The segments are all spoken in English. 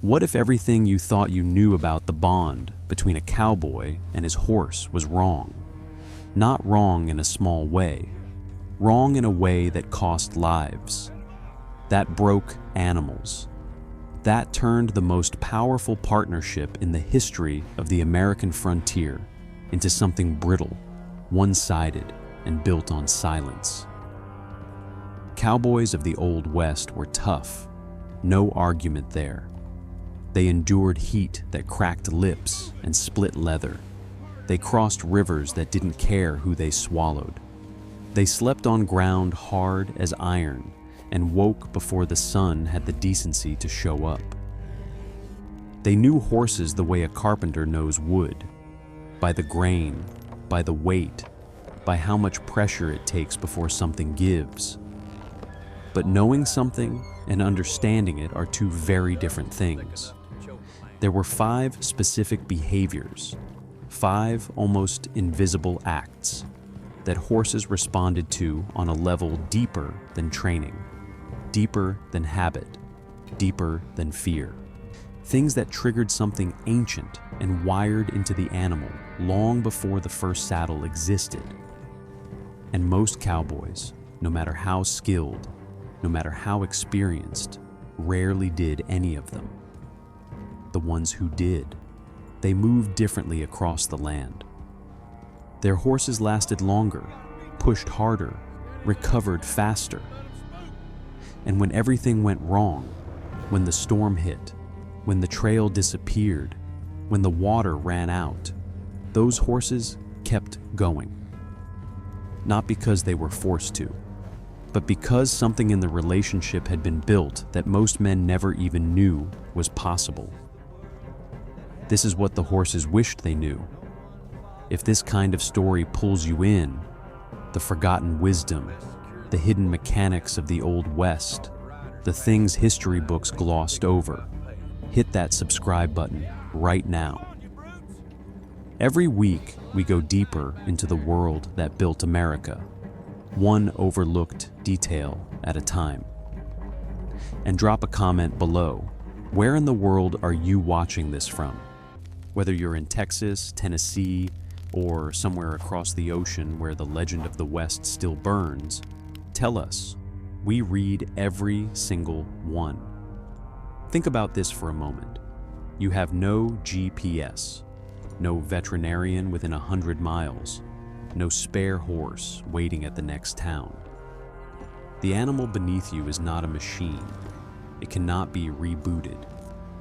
What if everything you thought you knew about the bond between a cowboy and his horse was wrong? Not wrong in a small way, wrong in a way that cost lives, that broke animals, that turned the most powerful partnership in the history of the American frontier into something brittle, one-sided, and built on silence. Cowboys of the Old West were tough, no argument there. They endured heat that cracked lips and split leather. They crossed rivers that didn't care who they swallowed. They slept on ground hard as iron and woke before the sun had the decency to show up. They knew horses the way a carpenter knows wood, by the grain, by the weight, by how much pressure it takes before something gives. But knowing something and understanding it are two very different things. There were 5 specific behaviors, 5 almost invisible acts that horses responded to on a level deeper than training, deeper than habit, deeper than fear. Things that triggered something ancient and wired into the animal long before the first saddle existed. And most cowboys, no matter how skilled, no matter how experienced, rarely did any of them. The ones who did, they moved differently across the land. Their horses lasted longer, pushed harder, recovered faster. And when everything went wrong, when the storm hit, when the trail disappeared, when the water ran out, those horses kept going. Not because they were forced to, but because something in the relationship had been built that most men never even knew was possible. This is what the horses wished they knew. If this kind of story pulls you in, the forgotten wisdom, the hidden mechanics of the Old West, the things history books glossed over, hit that subscribe button right now. Every week, we go deeper into the world that built America, one overlooked detail at a time. And drop a comment below. Where in the world are you watching this from? Whether you're in Texas, Tennessee, or somewhere across the ocean where the legend of the West still burns, tell us. We read every single one. Think about this for a moment. You have no GPS, no veterinarian within 100 miles, no spare horse waiting at the next town. The animal beneath you is not a machine. It cannot be rebooted.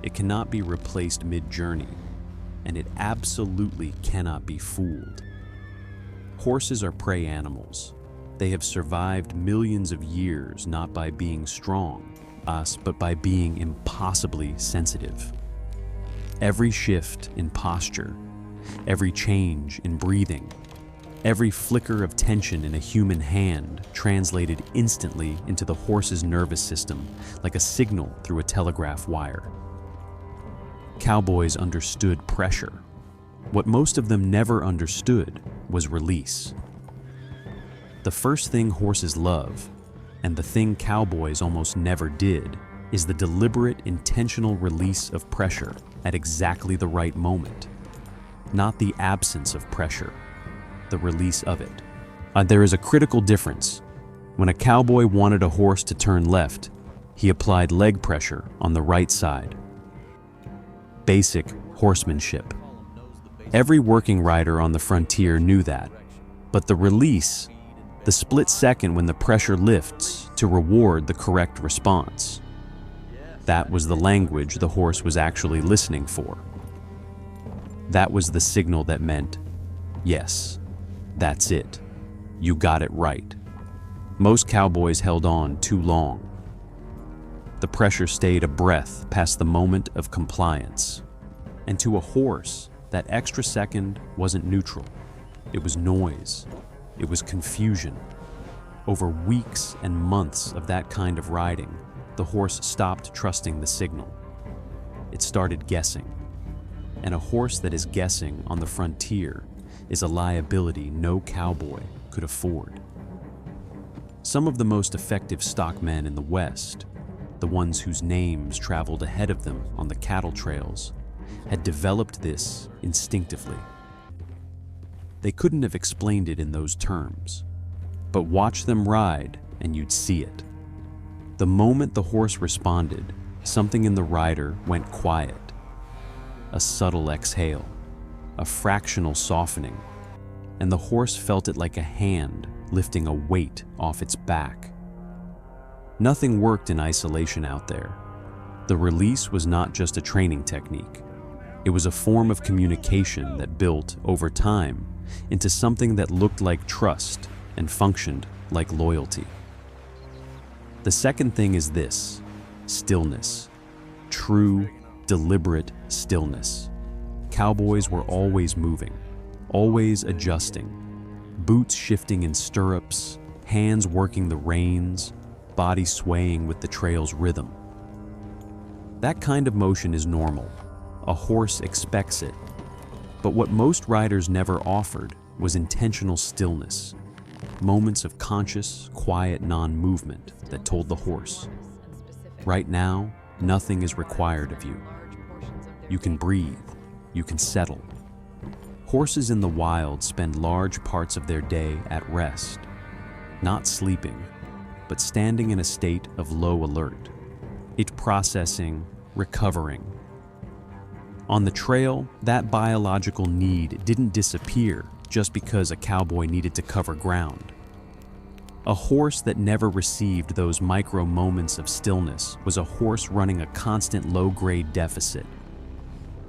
It cannot be replaced mid-journey. And it absolutely cannot be fooled. Horses are prey animals. They have survived millions of years not by being strong, but by being impossibly sensitive. Every shift in posture, every change in breathing, every flicker of tension in a human hand translated instantly into the horse's nervous system like a signal through a telegraph wire. Cowboys understood pressure. What most of them never understood was release. The first thing horses love, and the thing cowboys almost never did, is the deliberate, intentional release of pressure at exactly the right moment. Not the absence of pressure, the release of it. There is a critical difference. When a cowboy wanted a horse to turn left, he applied leg pressure on the right side. Basic horsemanship. Every working rider on the frontier knew that, but the release, the split second when the pressure lifts to reward the correct response, that was the language the horse was actually listening for. That was the signal that meant, yes, that's it, you got it right. Most cowboys held on too long. The pressure stayed a breath past the moment of compliance. And to a horse, that extra second wasn't neutral. It was noise. It was confusion. Over weeks and months of that kind of riding, the horse stopped trusting the signal. It started guessing. And a horse that is guessing on the frontier is a liability no cowboy could afford. Some of the most effective stockmen in the West the ones whose names traveled ahead of them on the cattle trails, had developed this instinctively. They couldn't have explained it in those terms, but watch them ride and you'd see it. The moment the horse responded, something in the rider went quiet. A subtle exhale, a fractional softening, and the horse felt it like a hand lifting a weight off its back. Nothing worked in isolation out there. The release was not just a training technique. It was a form of communication that built, over time, into something that looked like trust and functioned like loyalty. The second thing is this: stillness. True, deliberate stillness. Cowboys were always moving, always adjusting, boots shifting in stirrups, hands working the reins, body swaying with the trail's rhythm. That kind of motion is normal. A horse expects it. But what most riders never offered was intentional stillness, moments of conscious, quiet non-movement that told the horse, right now, nothing is required of you. You can breathe, you can settle. Horses in the wild spend large parts of their day at rest, not sleeping, but standing in a state of low alert. It processing, recovering. On the trail, that biological need didn't disappear just because a cowboy needed to cover ground. A horse that never received those micro moments of stillness was a horse running a constant low-grade deficit.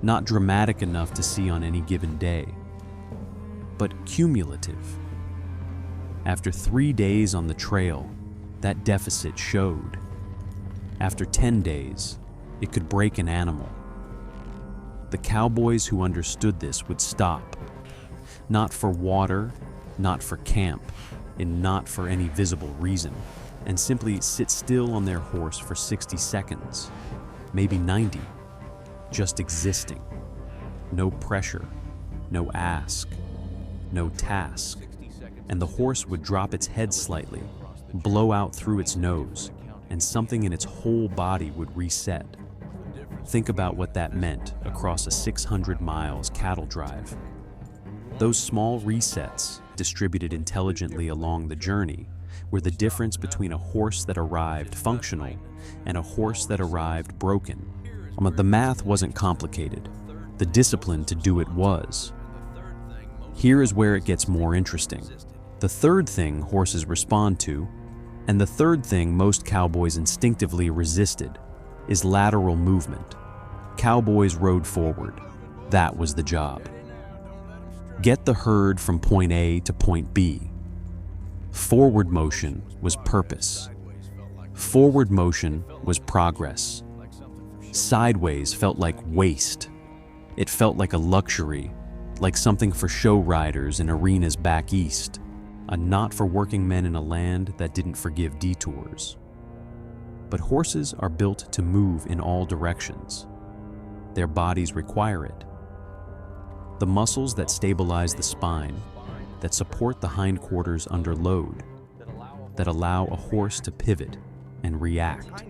Not dramatic enough to see on any given day, but cumulative. After 3 days on the trail, that deficit showed. After 10 days, it could break an animal. The cowboys who understood this would stop, not for water, not for camp, and not for any visible reason, and simply sit still on their horse for 60 seconds, maybe 90, just existing. No pressure, no ask, no task, and the horse would drop its head slightly, blow out through its nose, and something in its whole body would reset. Think about what that meant across a 600 miles cattle drive. Those small resets, distributed intelligently along the journey, were the difference between a horse that arrived functional and a horse that arrived broken. The math wasn't complicated. The discipline to do it was. Here is where it gets more interesting. The third thing horses respond to, and the third thing most cowboys instinctively resisted, is lateral movement. Cowboys rode forward. That was the job. Get the herd from point A to point B. Forward motion was purpose. Forward motion was progress. Sideways felt like waste. It felt like a luxury, like something for show riders in arenas back east, a not for working men in a land that didn't forgive detours. But horses are built to move in all directions. Their bodies require it. The muscles that stabilize the spine, that support the hindquarters under load, that allow a horse to pivot and react.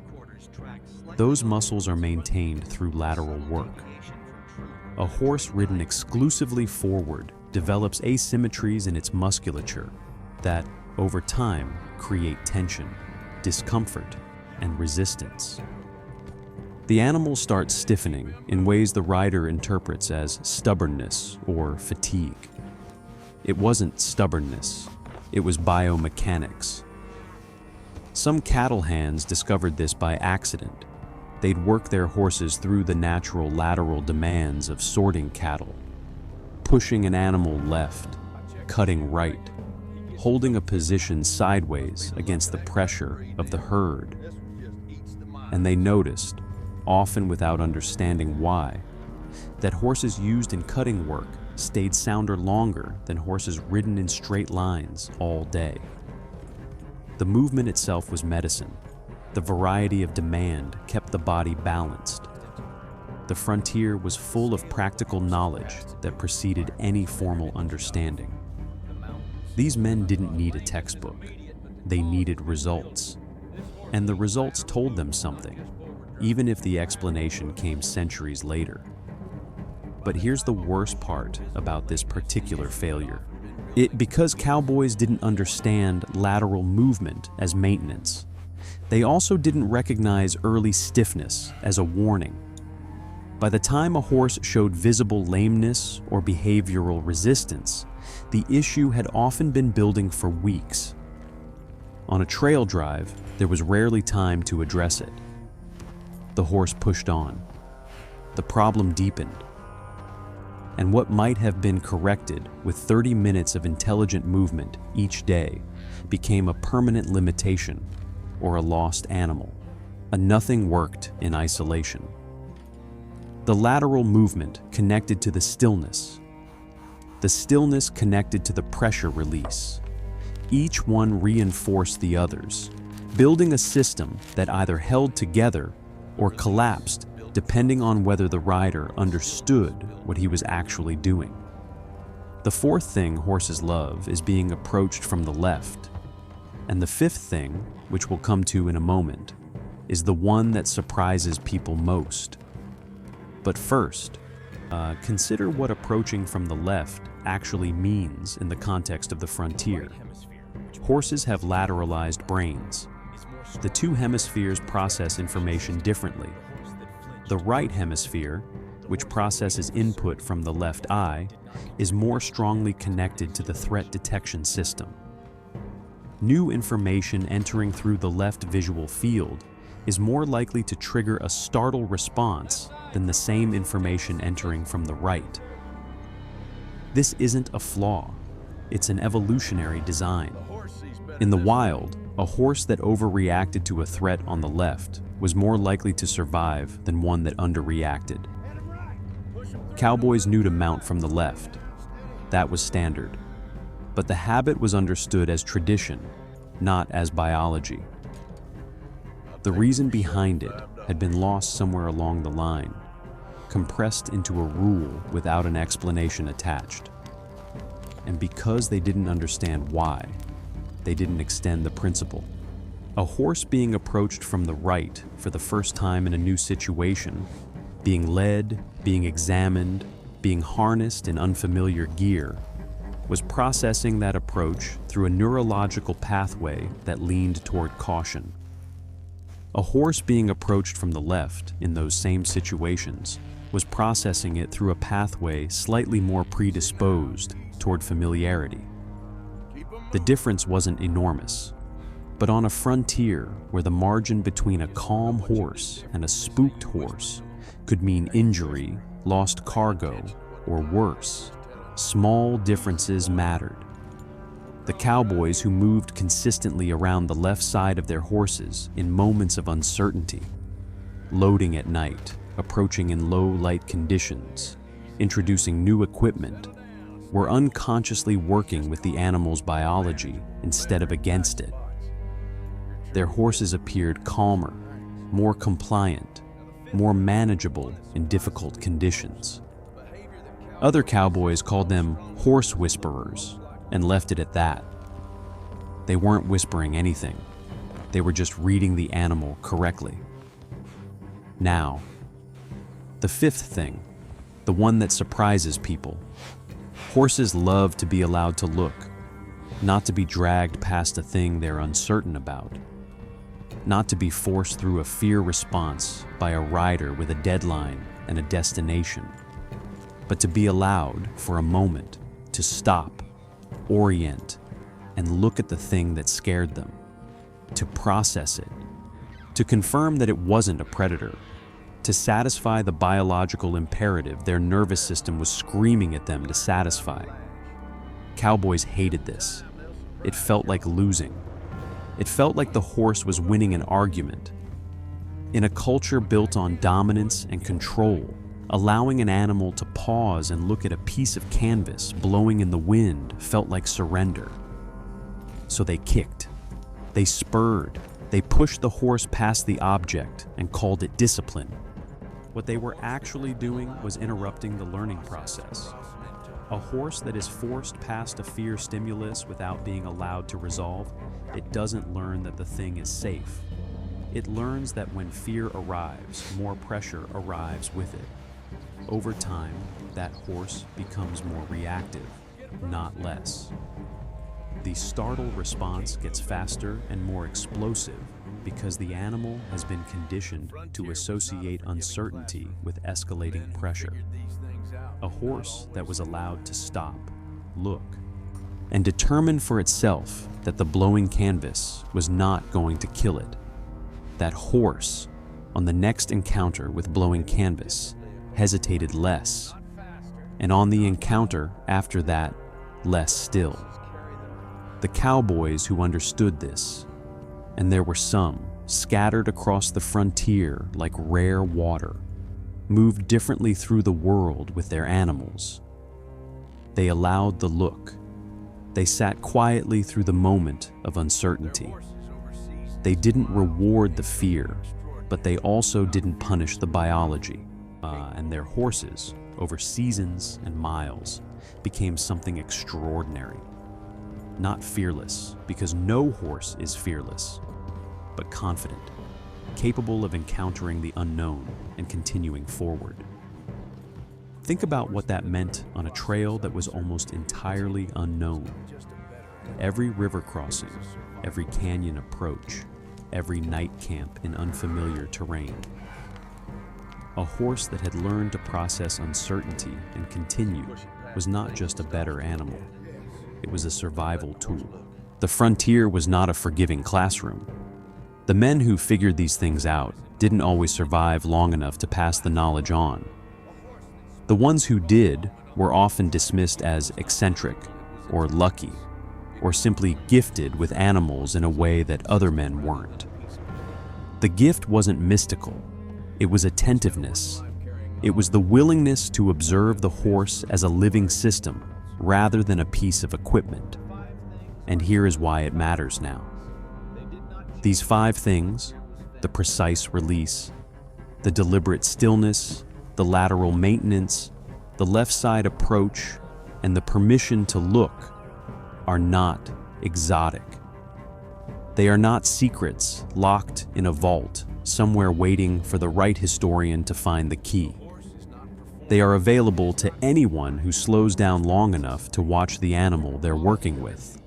Those muscles are maintained through lateral work. A horse ridden exclusively forward develops asymmetries in its musculature that, over time, create tension, discomfort, and resistance. The animal starts stiffening in ways the rider interprets as stubbornness or fatigue. It wasn't stubbornness, it was biomechanics. Some cattle hands discovered this by accident. They'd work their horses through the natural lateral demands of sorting cattle, pushing an animal left, cutting right, holding a position sideways against the pressure of the herd. And they noticed, often without understanding why, that horses used in cutting work stayed sounder longer than horses ridden in straight lines all day. The movement itself was medicine. The variety of demand kept the body balanced. The frontier was full of practical knowledge that preceded any formal understanding. These men didn't need a textbook. They needed results. And the results told them something, even if the explanation came centuries later. But here's the worst part about this particular failure. Because cowboys didn't understand lateral movement as maintenance, they also didn't recognize early stiffness as a warning. By the time a horse showed visible lameness or behavioral resistance, the issue had often been building for weeks. On a trail drive, there was rarely time to address it. The horse pushed on. The problem deepened. And what might have been corrected with 30 minutes of intelligent movement each day became a permanent limitation or a lost animal. Nothing worked in isolation. The lateral movement connected to the stillness. The stillness connected to the pressure release. Each one reinforced the others, building a system that either held together or collapsed depending on whether the rider understood what he was actually doing. The fourth thing horses love is being approached from the left. And the fifth thing, which we'll come to in a moment, is the one that surprises people most. But first, consider what approaching from the left actually means in the context of the frontier. Horses have lateralized brains. The two hemispheres process information differently. The right hemisphere, which processes input from the left eye, is more strongly connected to the threat detection system. New information entering through the left visual field is more likely to trigger a startle response than the same information entering from the right. This isn't a flaw, it's an evolutionary design. In the wild, a horse that overreacted to a threat on the left was more likely to survive than one that underreacted. Cowboys knew to mount from the left. That was standard. But the habit was understood as tradition, not as biology. The reason behind it had been lost somewhere along the line, compressed into a rule without an explanation attached. And because they didn't understand why, they didn't extend the principle. A horse being approached from the right for the first time in a new situation, being led, being examined, being harnessed in unfamiliar gear, was processing that approach through a neurological pathway that leaned toward caution. A horse being approached from the left in those same situations was processing it through a pathway slightly more predisposed toward familiarity. The difference wasn't enormous, but on a frontier where the margin between a calm horse and a spooked horse could mean injury, lost cargo, or worse, small differences mattered. The cowboys who moved consistently around the left side of their horses in moments of uncertainty, loading at night, approaching in low light conditions, introducing new equipment, were unconsciously working with the animal's biology instead of against it. Their horses appeared calmer, more compliant, more manageable in difficult conditions. Other cowboys called them horse whisperers and left it at that. They weren't whispering anything. They were just reading the animal correctly. Now, the fifth thing, the one that surprises people. Horses love to be allowed to look, not to be dragged past a thing they're uncertain about, not to be forced through a fear response by a rider with a deadline and a destination, but to be allowed for a moment to stop, orient, and look at the thing that scared them, to process it, to confirm that it wasn't a predator, to satisfy the biological imperative their nervous system was screaming at them to satisfy. Cowboys hated this. It felt like losing. It felt like the horse was winning an argument. In a culture built on dominance and control, allowing an animal to pause and look at a piece of canvas blowing in the wind felt like surrender. So they kicked, they spurred, they pushed the horse past the object and called it discipline. What they were actually doing was interrupting the learning process. A horse that is forced past a fear stimulus without being allowed to resolve, it doesn't learn that the thing is safe. It learns that when fear arrives, more pressure arrives with it. Over time, that horse becomes more reactive, not less. The startle response gets faster and more explosive because the animal has been conditioned to associate uncertainty with escalating pressure. A horse that was allowed to stop, look, and determine for itself that the blowing canvas was not going to kill it. That horse, on the next encounter with blowing canvas, hesitated less, and on the encounter after that, less still. The cowboys who understood this, and there were some scattered across the frontier like rare water, moved differently through the world with their animals. They allowed the look. They sat quietly through the moment of uncertainty. They didn't reward the fear, but they also didn't punish the biology. And their horses, over seasons and miles, became something extraordinary. Not fearless, because no horse is fearless, but confident, capable of encountering the unknown and continuing forward. Think about what that meant on a trail that was almost entirely unknown. Every river crossing, every canyon approach, every night camp in unfamiliar terrain. A horse that had learned to process uncertainty and continue was not just a better animal. It was a survival tool. The frontier was not a forgiving classroom. The men who figured these things out didn't always survive long enough to pass the knowledge on. The ones who did were often dismissed as eccentric or lucky, or simply gifted with animals in a way that other men weren't. The gift wasn't mystical. It was attentiveness. It was the willingness to observe the horse as a living system rather than a piece of equipment. And here is why it matters now. These 5 things, the precise release, the deliberate stillness, the lateral maintenance, the left side approach, and the permission to look, are not exotic. They are not secrets locked in a vault somewhere waiting for the right historian to find the key. They are available to anyone who slows down long enough to watch the animal they're working with.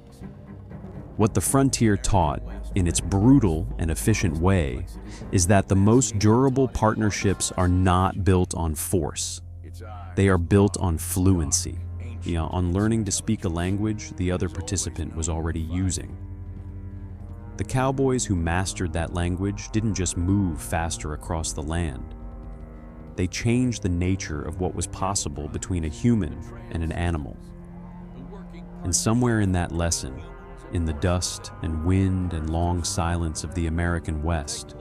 What the frontier taught, in its brutal and efficient way, is that the most durable partnerships are not built on force. They are built on fluency, on learning to speak a language the other participant was already using. The cowboys who mastered that language didn't just move faster across the land. They changed the nature of what was possible between a human and an animal. And somewhere in that lesson, in the dust and wind and long silence of the American West,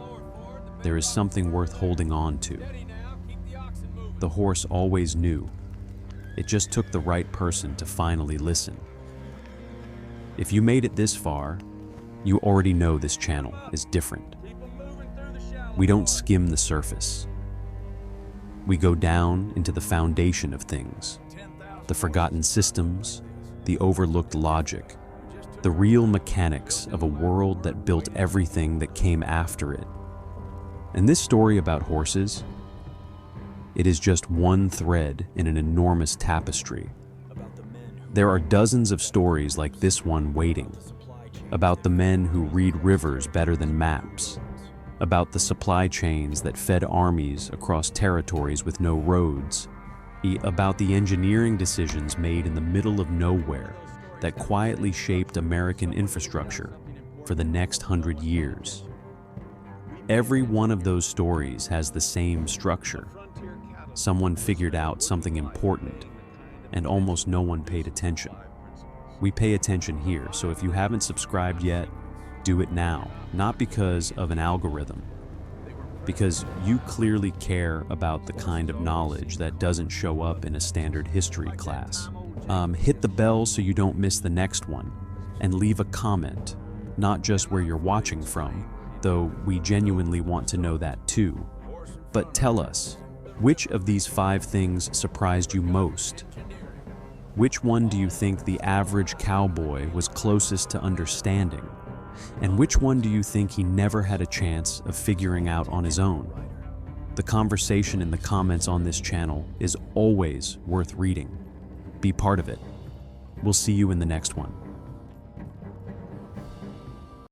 there is something worth holding on to. The horse always knew. It just took the right person to finally listen. If you made it this far, you already know this channel is different. We don't skim the surface. We go down into the foundation of things, the forgotten systems, the overlooked logic, the real mechanics of a world that built everything that came after it. And this story about horses, it is just one thread in an enormous tapestry. There are dozens of stories like this one waiting, about the men who read rivers better than maps, about the supply chains that fed armies across territories with no roads, about the engineering decisions made in the middle of nowhere that quietly shaped American infrastructure for the next 100 years. Every one of those stories has the same structure. Someone figured out something important, and almost no one paid attention. We pay attention here, so if you haven't subscribed yet, do it now. Not because of an algorithm, because you clearly care about the kind of knowledge that doesn't show up in a standard history class. Hit the bell so you don't miss the next one, and leave a comment, not just where you're watching from, though we genuinely want to know that too. But tell us, which of these 5 things surprised you most? Which one do you think the average cowboy was closest to understanding? And which one do you think he never had a chance of figuring out on his own? The conversation in the comments on this channel is always worth reading. Be part of it. We'll see you in the next one.